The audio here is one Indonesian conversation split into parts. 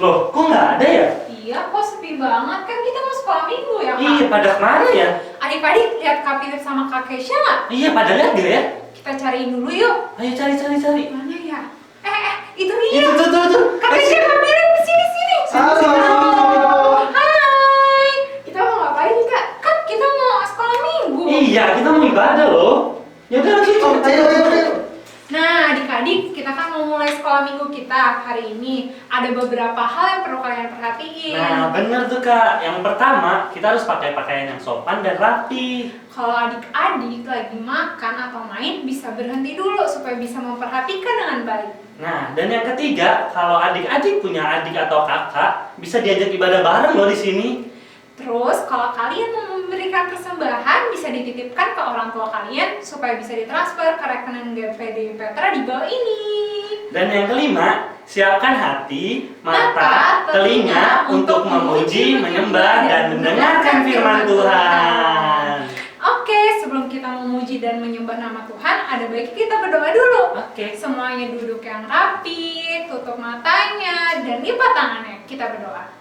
Loh, kok nggak ada ya? Iya, kok sepi banget? Kan kita mau sekolah minggu ya, Kak? Iya, pada kemana ya? Adik-adik lihat Kak Philip sama Kak Keisha nggak? Iya, pada lihat gak ya? Kita cariin dulu yuk. Ayo cari. Mana ya? Itu dia. Itu tuh. Kak Keisha, Kak Philip, sini. Halo. Hai. Kita mau ngapain nih, Kak? Kan kita mau sekolah minggu. Iya, kita mau ibadah loh. Ya udah langsung Ayo. Nah, adik-adik, kita kan mau mulai sekolah minggu kita hari ini. Ada beberapa hal yang perlu kalian perhatiin. Nah, bener tuh Kak. Yang pertama, kita harus pakai pakaian yang sopan dan rapi. Kalau adik-adik lagi makan atau main, bisa berhenti dulu supaya bisa memperhatikan dengan baik. Nah, dan yang ketiga, kalau adik-adik punya adik atau kakak, bisa diajak ibadah bareng loh di sini. Terus, kalau kalian mau memberikan persembahan, bisa dititipkan ke orang tua kalian supaya bisa ditransfer ke rekening GPD Petra di bawah ini. Dan yang kelima, siapkan hati, mata, telinga untuk memuji, menyembah, dan mendengarkan firman Tuhan. Oke, sebelum kita memuji dan menyembah nama Tuhan, ada baiknya kita berdoa dulu. Oke. Semuanya duduk yang rapi, tutup matanya, dan lipat tangannya. Kita berdoa.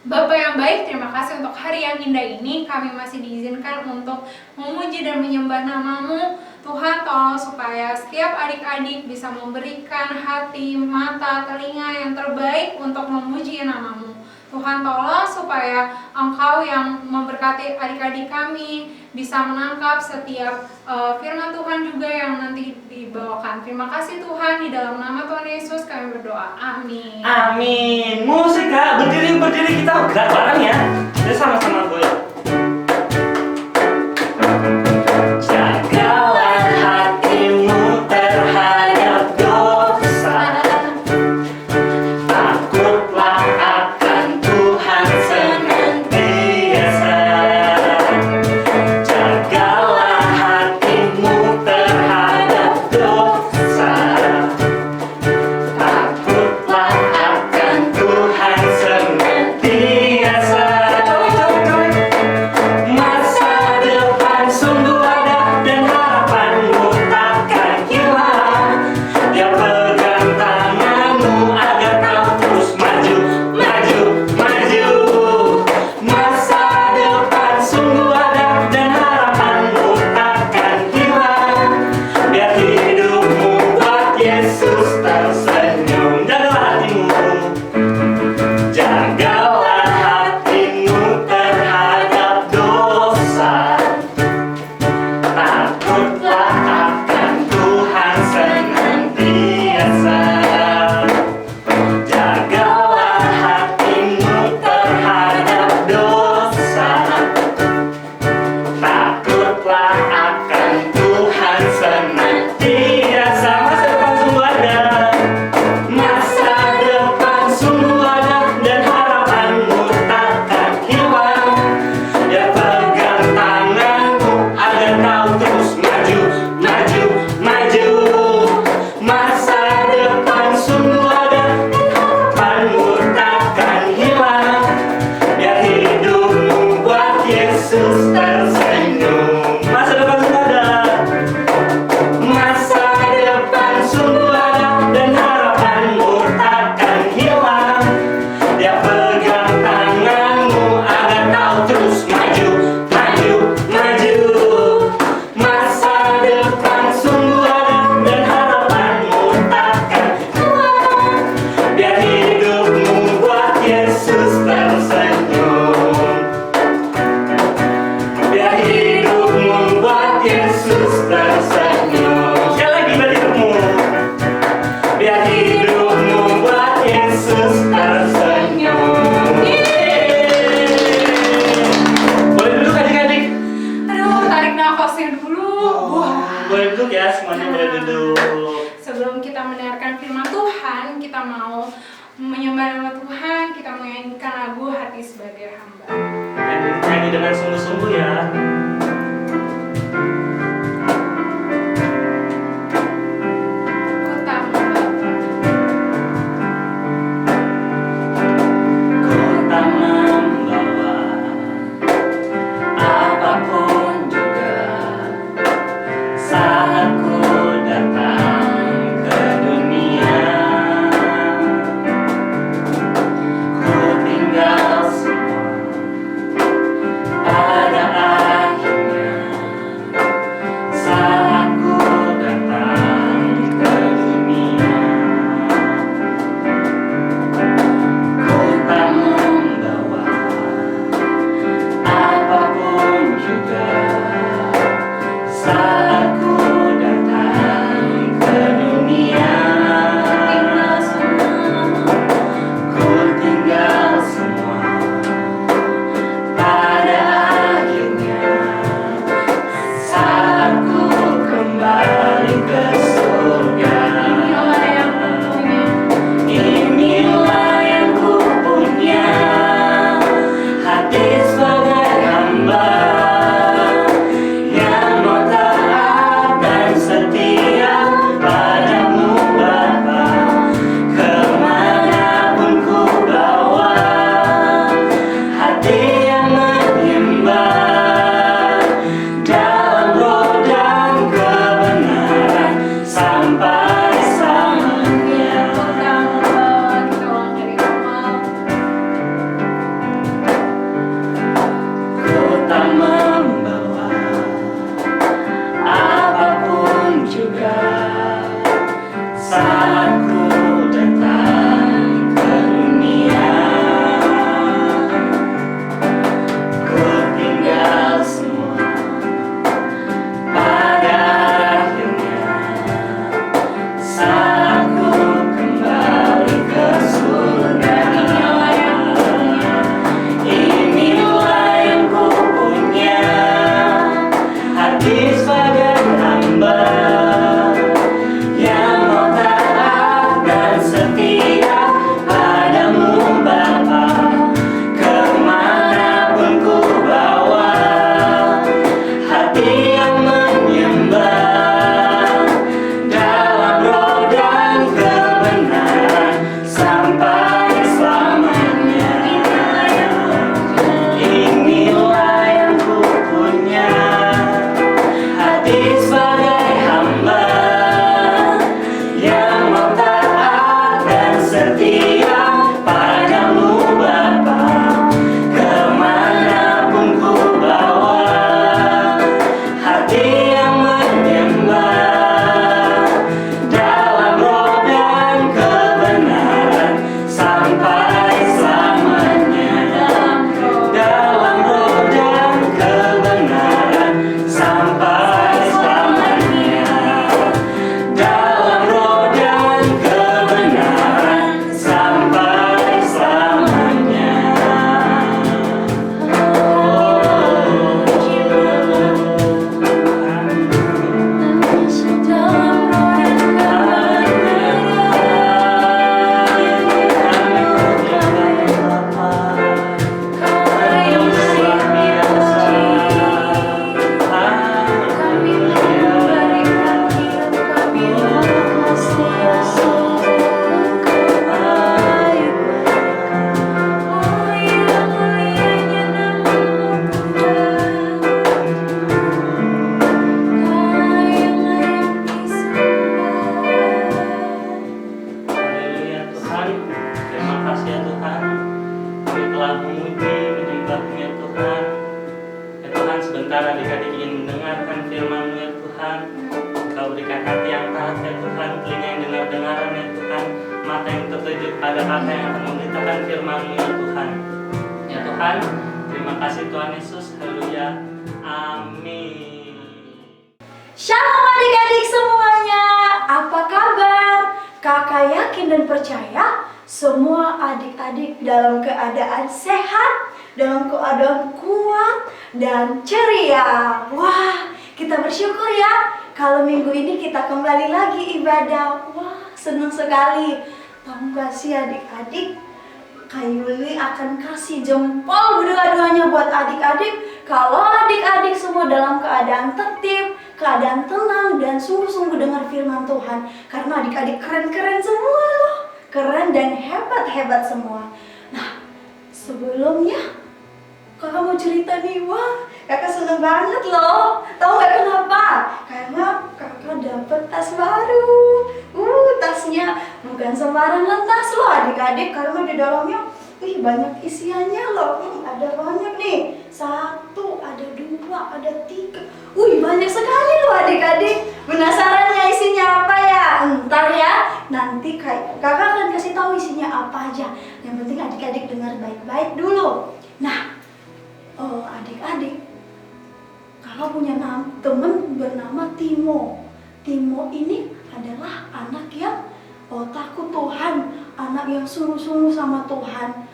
Bapa yang baik, terima kasih untuk hari yang indah ini. Kami masih diizinkan untuk memuji dan menyembah nama-Mu. Tuhan, tolong supaya setiap adik-adik bisa memberikan hati, mata, telinga yang terbaik untuk memuji nama-Mu. Tuhan, tolong supaya Engkau yang memberkati adik-adik kami bisa menangkap setiap firman Tuhan juga yang nanti dibawakan. Terima kasih Tuhan, di dalam nama Tuhan Yesus kami berdoa. Amin. Amin. Musik Kak, berdiri kita gerak bareng ya. Kita sama-sama goyang. Jagalah hatimu terhadap dosa. Takutlah akan Tuhan senantiasa. Jagalah hatimu terhadap dosa. Takutlah akan Tuhan senantiasa. Masa depan sungguh ada dan harapanmu takkan hilang. Dia pegang tanganmu agar kau terus maju. Masa depan sungguh ada dan harapanmu takkan hilang. Biar hidupmu buat Yesus tersenyum. Jagalah hatimu terhadap dosa. Takutlah akan Tuhan senantiasa. Jagalah hatimu terhadap dosa. Takutlah akan Tuhan senantiasa. Masa depan sungguh ada dan harapanmu takkan hilang. Dia pegang tanganmu agar kau terus maju. Masa depan sungguh ada dan harapanmu takkan hilang. Biar hidupmu buat Yesus tersenyum. Masa depan sungguh ada. Masa depan sungguh ada dan harapanmu takkan hilang. Dia pegang tanganmu agar kau terus maju. Masa depan sungguh ada dan harapanmu takkan hilang. Biar hidupmu buat Yesus tersenyum. Biar hidupmu buat Yesus tersenyum. Sekali lagi biar hidupmu. Biar hidupmu buat Yesus tersenyum. Boleh duduk adik-adik. Aduh, tarik nafasnya dulu. Wah. Boleh duduk ya, semuanya boleh duduk. Sebelum kita mendengarkan firman Tuhan, kita mau menyembah nama Tuhan, kita menyanyikan lagu Hati Sebagai Hamba. Nyanyi dengan sungguh-sungguh ya. Ku tak membawa Ku tak membawa apapun juga saat ku datang ke dunia. sebentar adik-adik ingin mendengarkan firman-Mu ya Tuhan. Kau berikan hati yang taat ya Tuhan, telinga yang dengar-dengaran ya Tuhan, mata yang tertuju pada apa yang akan memberitakan firman-Mu ya Tuhan. Ya Tuhan, terima kasih Tuhan Yesus. Haleluya. Amin. Shalom adik-adik semuanya, apa kabar? Kakak yakin dan percaya semua adik-adik dalam keadaan sehat, dalam keadaan kuat dan ceria. Wah, kita bersyukur ya kalau minggu ini kita kembali lagi ibadah. Wah, senang sekali. Tahu gak sih adik-adik, Kak Yuli akan kasih jempol berdua-duanya buat adik-adik kalau adik-adik semua dalam keadaan tertib, keadaan tenang, dan sungguh-sungguh dengar firman Tuhan. Karena adik-adik keren-keren semua loh, keren dan hebat-hebat semua. Nah, sebelumnya kakak mau cerita nih, wah kakak seneng banget loh. Tahu gak kenapa? Karena kakak dapet tas baru. Tasnya bukan sembarangan tas loh adik-adik, karena di dalamnya banyak isiannya loh. Ada banyak nih, 1, ada 2, ada 3. Banyak sekali loh adik-adik. Penasarannya isinya apa ya? Ntar ya, nanti kakak akan kasih tahu isinya apa aja. Yang penting adik-adik dengar baik-baik dulu. Nah, adik-adik, kakak punya temen bernama Timo. Timo ini adalah anak yang takut Tuhan, anak yang sungguh-sungguh sama Tuhan.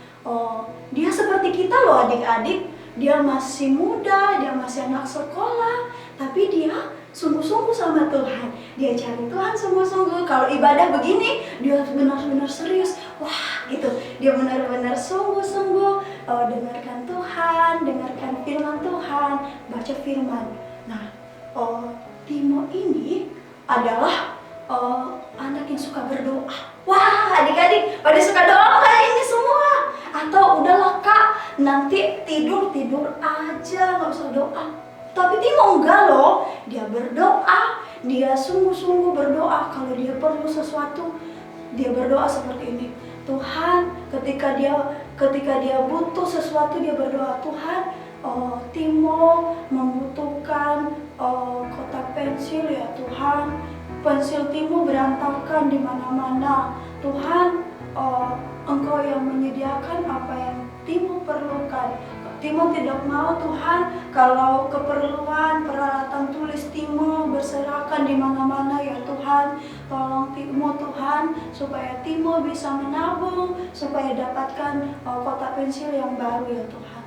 Dia seperti kita loh adik-adik. Dia masih muda, dia masih anak sekolah, tapi dia sungguh-sungguh sama Tuhan. Dia cari Tuhan sungguh-sungguh. Kalau ibadah begini, dia benar-benar serius. Wah, gitu. Dia benar-benar sungguh-sungguh dengarkan Tuhan, dengarkan firman Tuhan, baca firman. Nah, Timo ini adalah anak yang suka berdoa. Wah, adik-adik pada suka doa nggak ini semua? Atau udahlah kak, nanti tidur aja, nggak usah doa. Tapi Timo enggak loh, dia berdoa, dia sungguh-sungguh berdoa. Kalau dia perlu sesuatu, dia berdoa seperti ini. Tuhan, ketika dia butuh sesuatu, dia berdoa, Tuhan, Timo membutuhkan kotak pensil ya Tuhan. Pensil Timo berantakan di mana-mana. Tuhan, Engkau yang menyediakan apa yang Timo perlukan. Timo tidak mau Tuhan kalau keperluan peralatan tulis Timo berserakan di mana-mana ya Tuhan. Tolong Timo Tuhan supaya Timo bisa menabung, supaya dapatkan kotak pensil yang baru ya Tuhan.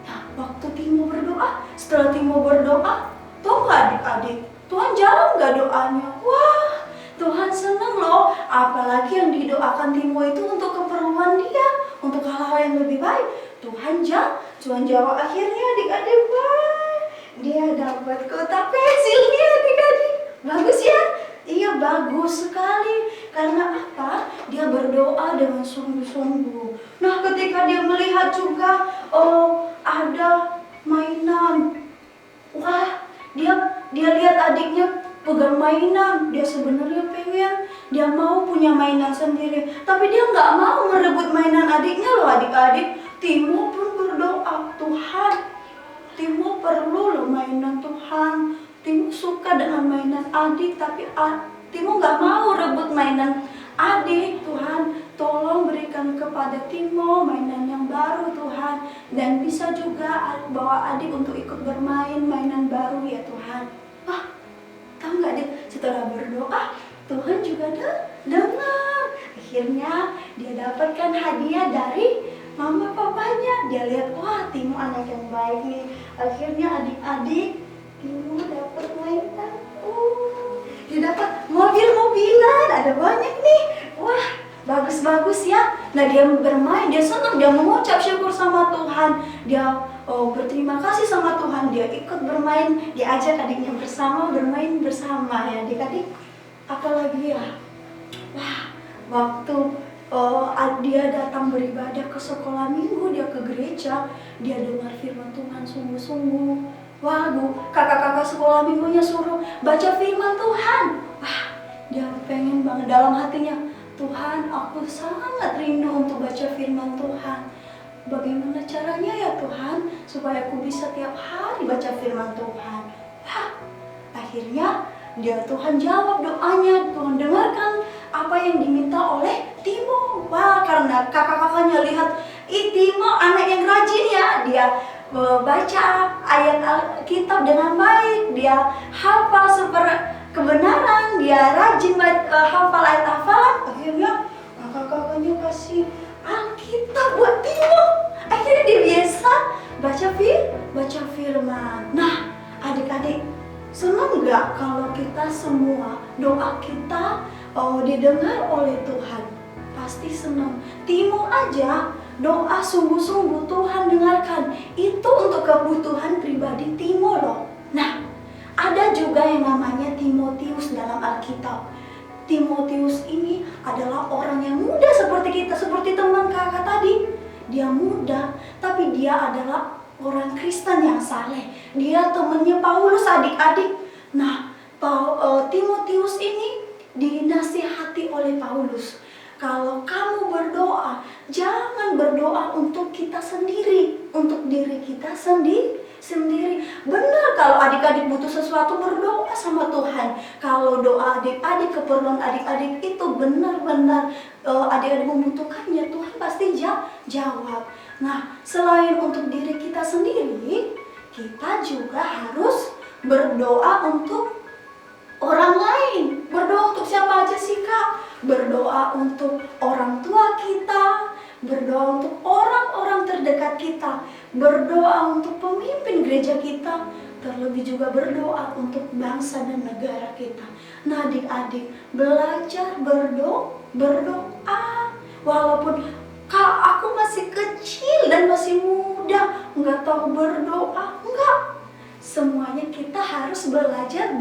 Nah, waktu Timo berdoa, setelah Timo berdoa, tahu nggak adik-adik, Tuhan jawab nggak doanya? Wah, Tuhan senang loh, apalagi yang didoakan Timo itu untuk keperluan dia, untuk hal-hal yang lebih baik. Tuhan jawab akhirnya adik-adik, wah, dia dapat kotak pensilnya adik-adik. Bagus ya? Iya, bagus sekali. Karena apa? Dia berdoa dengan sungguh-sungguh. Nah, ketika dia melihat juga ada mainan, wah, dia lihat adiknya pegang mainan. Dia sebenarnya dia mau punya mainan sendiri, tapi dia nggak mau merebut mainan adiknya loh adik-adik. Timo pun berdoa, Tuhan, Timo perlu loh mainan Tuhan. Timo suka dengan mainan adik, tapi Timo nggak mau rebut mainan adik. Tuhan, tolong berikan kepada Timo mainan yang baru Tuhan, dan bisa juga bawa adik untuk ikut bermain mainan baru ya Tuhan. Wah, tahu nggak adik, setelah berdoa Tuhan juga dengar. Akhirnya dia dapatkan hadiah dari mama papanya. Dia lihat, wah Timo anak yang baik nih. Akhirnya adik-adik, Timo dapat mainan. Dia dapat mobil-mobilan, ada banyak nih. Wah, bagus-bagus ya. Nah, dia bermain, dia senang, dia mengucap syukur sama Tuhan. Dia berterima kasih sama Tuhan. Dia ikut bermain, diajak adiknya bersama, bermain bersama ya adik-adik. Apalagi ya, wah, waktu dia datang beribadah ke sekolah minggu, dia ke gereja, dia dengar firman Tuhan sungguh-sungguh. Wah, kakak-kakak sekolah minggunya suruh baca firman Tuhan. Wah, dia pengen banget dalam hatinya, Tuhan, aku sangat rindu untuk baca firman Tuhan. Bagaimana caranya ya Tuhan, supaya aku bisa tiap hari baca firman Tuhan. Wah, akhirnya Tuhan jawab doanya, Tuhan dengarkan apa yang diminta oleh Timo. Wah, karena kakak-kakaknya lihat, Timo anak yang rajin ya, dia baca ayat Alkitab dengan baik, dia hafal kebenaran, dia rajin hafal ayat hafalan. Akhirnya kakak-kakaknya kasih Alkitab buat Timo. Akhirnya dia biasa baca firman. Nah, adik-adik, senang nggak kalau kita semua doa kita didengar oleh Tuhan? Pasti senang. Timo aja doa sungguh-sungguh Tuhan dengarkan. Itu untuk kebutuhan pribadi Timo loh. Nah, ada juga yang namanya Timotius dalam Alkitab. Timotius ini adalah orang yang muda seperti kita, seperti teman kakak tadi. Dia muda, tapi dia adalah orang Kristen yang saleh. Dia temannya Paulus, adik-adik. Nah, Timotius ini dinasihati oleh Paulus. Kalau kamu berdoa, jangan berdoa untuk kita sendiri, untuk diri kita sendiri. Benar, kalau adik-adik butuh sesuatu, berdoa sama Tuhan. Kalau doa adik-adik, keperluan adik-adik itu benar-benar adik-adik membutuhkannya, Tuhan pasti jawab. Nah, selain untuk diri kita sendiri, kita juga harus berdoa untuk orang lain. Berdoa untuk siapa aja sih, Kak? Berdoa untuk orang tua kita, berdoa untuk orang-orang terdekat kita, berdoa untuk pemimpin gereja kita, terlebih juga berdoa untuk bangsa dan negara kita. Nah, adik-adik, belajar berdoa. Walaupun Kak, aku masih kecil dan masih muda, nggak tahu berdoa. Enggak, semuanya kita harus belajar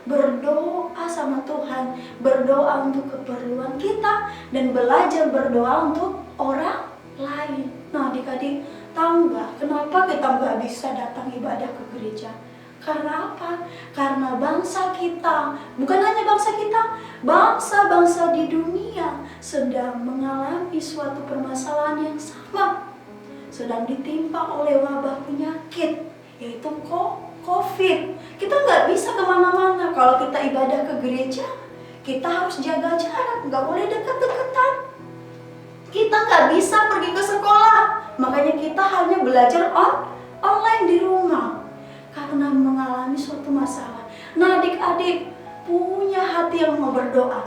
berdoa sama Tuhan, berdoa untuk keperluan kita, dan belajar berdoa untuk orang lain. Nah, adik-adik, tahu nggak kenapa kita nggak bisa datang ibadah ke gereja? Karena apa? Karena bangsa kita, bukan hanya bangsa kita, bangsa-bangsa di dunia sedang mengalami suatu permasalahan yang sama, sedang ditimpa oleh wabah penyakit, yaitu COVID. Kita nggak bisa kemana-mana. Kalau kita ibadah ke gereja, kita harus jaga jarak, nggak boleh dekat-dekatan. Kita nggak bisa pergi ke sekolah, makanya kita hanya belajar online di rumah karena mengalami suatu masalah. Nah, adik-adik, punya hati yang mau berdoa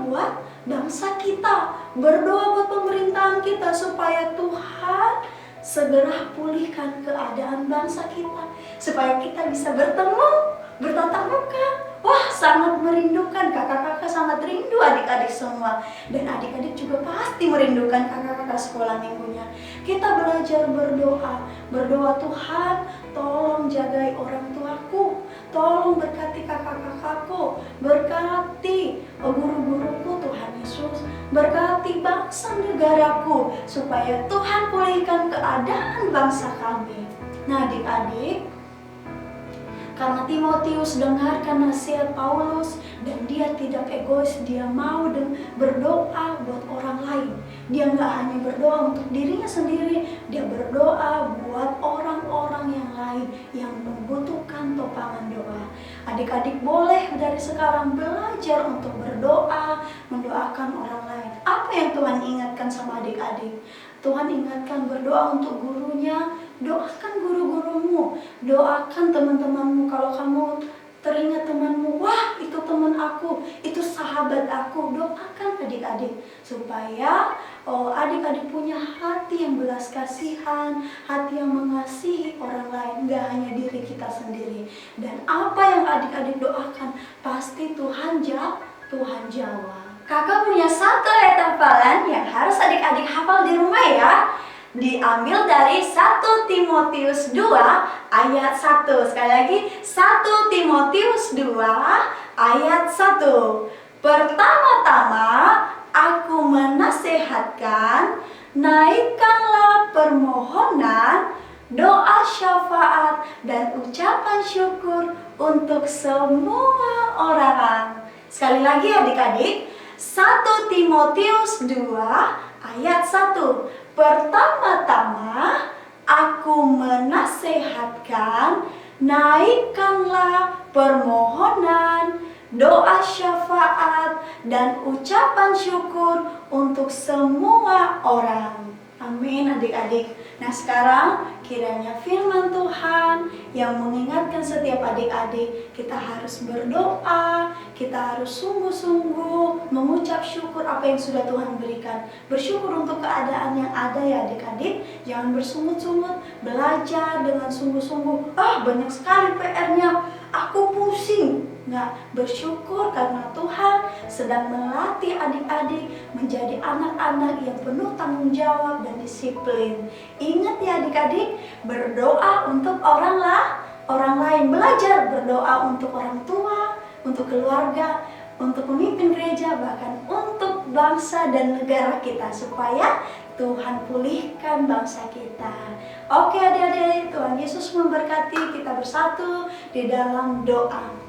buat bangsa kita, berdoa buat pemerintahan kita supaya Tuhan segera pulihkan keadaan bangsa kita, supaya kita bisa bertatap muka. Wah, sangat merindukan, kakak-kakak sangat rindu adik-adik semua. Dan adik-adik juga pasti merindukan kakak-kakak sekolah minggunya. Kita belajar berdoa, Tuhan, tolong jagai orang tuaku, tolong berkati kakak-kakakku, berkati guru-guruku Tuhan Yesus, berkati bangsa negaraku, supaya Tuhan pulihkan keadaan bangsa kami. Nah, adik-adik, karena Timotius dengarkan nasihat Paulus dan dia tidak egois, dia mau berdoa buat orang lain. Dia nggak hanya berdoa untuk dirinya sendiri, dia berdoa buat orang-orang yang lain yang membutuhkan topangan doa. Adik-adik boleh dari sekarang belajar untuk berdoa, mendoakan orang lain. Apa yang Tuhan ingatkan sama adik-adik? Tuhan ingatkan berdoa untuk gurunya, doakan guru-gurumu, doakan teman-temanmu. Kalau kamu teringat temanmu, wah itu teman aku, itu sahabat aku, doakan adik-adik supaya adik-adik punya hati yang belas kasihan, hati yang mengasihi orang lain, gak hanya diri kita sendiri. Dan apa yang adik-adik doakan pasti Tuhan jawab. Kakak punya satu ayat hafalan yang harus adik-adik hafal di rumah ya. Diambil dari 1 Timotius 2 ayat 1. Sekali lagi, 1 Timotius 2 ayat 1. Pertama-tama aku menasehatkan, naikkanlah permohonan, doa syafaat, dan ucapan syukur untuk semua orang. Sekali lagi adik-adik, 1 Timotius 2 ayat 1. Pertama-tama aku menasehatkan, naikkanlah permohonan, doa syafaat, dan ucapan syukur untuk semua orang. Amin adik-adik. Nah sekarang kiranya firman Tuhan yang mengingatkan setiap adik-adik, kita harus berdoa, kita harus sungguh-sungguh mengucap syukur apa yang sudah Tuhan berikan. Bersyukur untuk keadaan yang ada ya adik-adik. Jangan bersungut-sungut, belajar dengan sungguh-sungguh. Banyak sekali PR-nya, aku pusing. Nggak, bersyukur karena Tuhan sedang melatih adik-adik menjadi anak-anak yang penuh tanggung jawab dan disiplin. Ingat ya adik-adik, berdoa untuk orang lain. Belajar berdoa untuk orang tua, untuk keluarga, untuk pemimpin gereja, bahkan untuk bangsa dan negara kita, supaya Tuhan pulihkan bangsa kita. Oke adik-adik, Tuhan Yesus memberkati. Kita bersatu di dalam doa.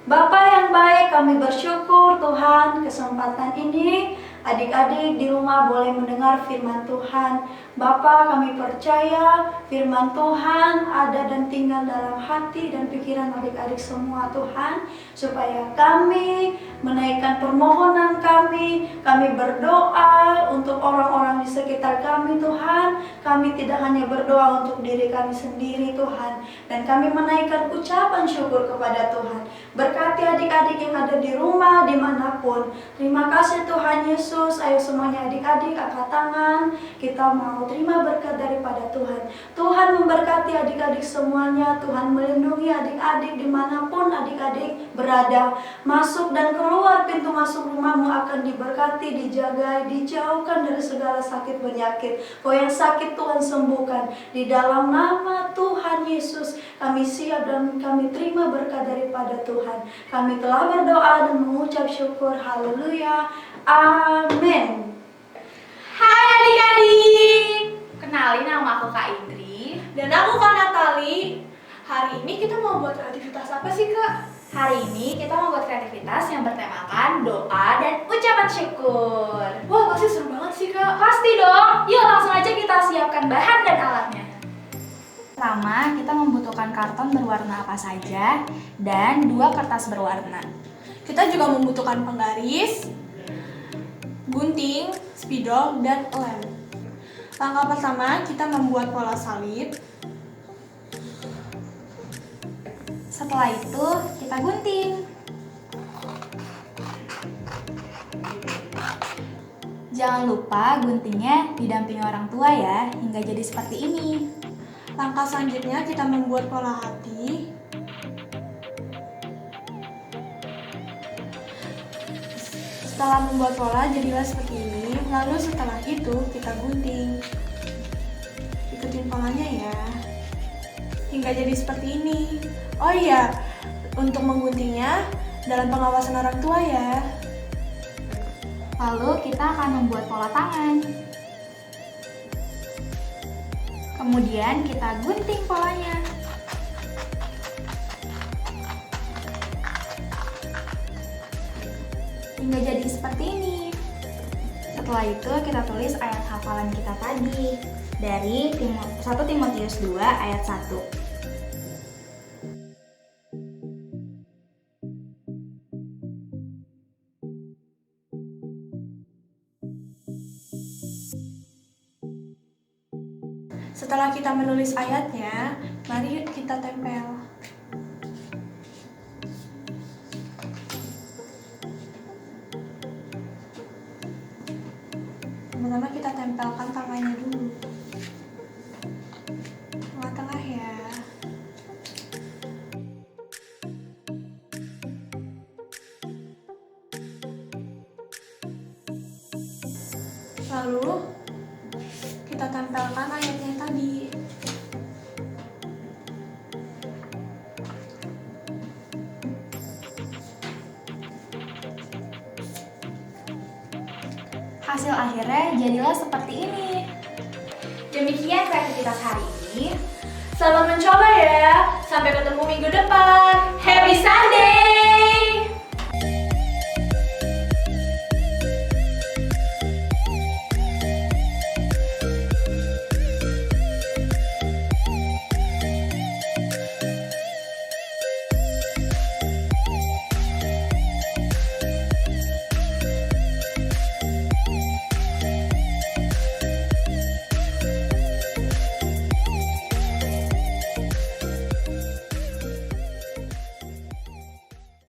Bapa yang baik, kami bersyukur Tuhan kesempatan ini adik-adik di rumah boleh mendengar firman Tuhan. Bapa, kami percaya firman Tuhan ada dan tinggal dalam hati dan pikiran adik-adik semua Tuhan, supaya kami menaikkan permohonan kami berdoa untuk orang-orang di sekitar kami Tuhan. Kami tidak hanya berdoa untuk diri kami sendiri Tuhan, dan kami menaikkan ucapan syukur kepada Tuhan. Berkati adik-adik yang ada di rumah dimanapun. Terima kasih Tuhan Yesus. Ayo semuanya adik-adik angkat tangan, kita mau terima berkat daripada Tuhan. Tuhan memberkati adik-adik semuanya. Tuhan melindungi adik-adik dimanapun adik-adik berada. Masuk dan keluar pintu masuk rumahmu akan diberkati, dijaga, dijauhkan dari segala sakit penyakit. Kau yang sakit Tuhan sembuhkan. Di dalam nama Tuhan Yesus kami siap dan kami terima berkat daripada Tuhan. Kami telah berdoa dan mengucap syukur. Haleluya. Amin. Hai adik-adik, kenalin nama aku Kak Indri. Dan aku Kak Natali. Hari ini kita mau buat aktivitas apa sih Kak? Hari ini kita mau buat kreativitas yang bertemakan doa dan ucapan syukur. Wah pasti seru banget sih Kak. Pasti dong, yuk langsung aja kita siapkan bahan dan alatnya. Pertama, kita membutuhkan karton berwarna apa saja dan 2 kertas berwarna. Kita juga membutuhkan penggaris, gunting, spidol, dan lem. Langkah pertama, kita membuat pola salib. Setelah itu, kita gunting. Jangan lupa guntingnya didampingi orang tua ya, hingga jadi seperti ini. Langkah selanjutnya, kita membuat pola hati. Setelah membuat pola, jadilah seperti ini. Lalu setelah itu, kita gunting. Ikutin polanya ya, hingga jadi seperti ini. Oh iya, untuk mengguntingnya dalam pengawasan orang tua ya. Lalu kita akan membuat pola tangan. Kemudian kita gunting polanya. Hingga jadi seperti ini. Setelah itu kita tulis ayat hafalan kita tadi dari 1 Timotius 2 ayat 1. Setelah kita menulis ayatnya, mari kita tempel. Pertama kita tempelkan tangannya dulu. Tengah-tengah ya. Lalu kita tempelkan ayatnya tadi. Hasil akhirnya jadilah seperti ini. Demikian kreativitas hari ini. Selamat mencoba ya. Sampai ketemu minggu depan. Happy Sunday.